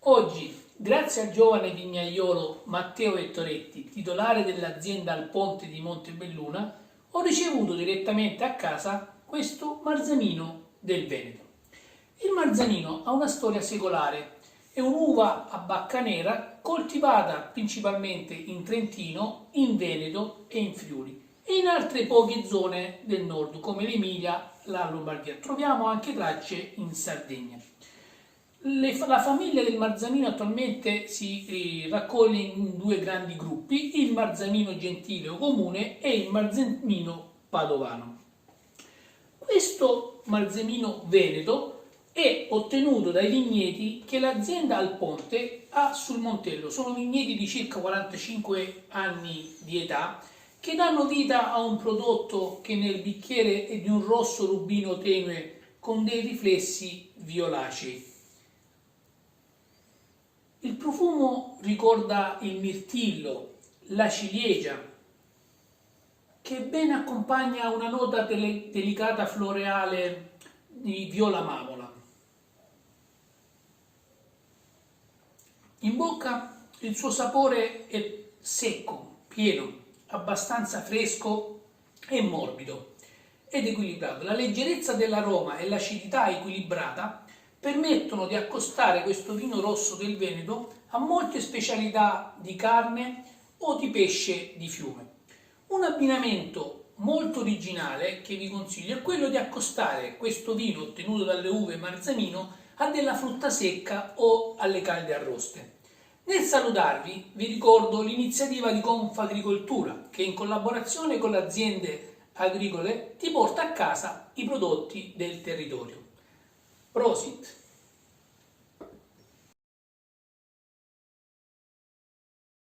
Oggi, grazie al giovane vignaiolo Matteo Vettoretti, titolare dell'azienda Al Ponte di Montebelluna, ho ricevuto direttamente a casa questo Marzanino del Veneto. Il Marzanino ha una storia secolare, è un'uva a bacca nera coltivata principalmente in Trentino, in Veneto e in Friuli e in altre poche zone del nord come l'Emilia, la Lombardia. Troviamo anche tracce in Sardegna. La famiglia del Marzanino attualmente si raccoglie in due grandi gruppi, il Marzanino gentile o comune e il Marzanino padovano. Questo Marzanino veneto è ottenuto dai vigneti che l'azienda Al Ponte ha sul Montello. Sono vigneti di circa 45 anni di età che danno vita a un prodotto che nel bicchiere è di un rosso rubino tenue con dei riflessi violacei. Il profumo ricorda il mirtillo, la ciliegia, che ben accompagna una nota delicata floreale di viola mamola. In bocca il suo sapore è secco, pieno, abbastanza fresco e morbido ed equilibrato. La leggerezza dell'aroma e l'acidità equilibrata permettono di accostare questo vino rosso del Veneto a molte specialità di carne o di pesce di fiume. Un abbinamento molto originale che vi consiglio è quello di accostare questo vino ottenuto dalle uve Marzanino a della frutta secca o alle calde arroste. Nel salutarvi vi ricordo l'iniziativa di Confagricoltura che in collaborazione con le aziende agricole ti porta a casa i prodotti del territorio. Prosit!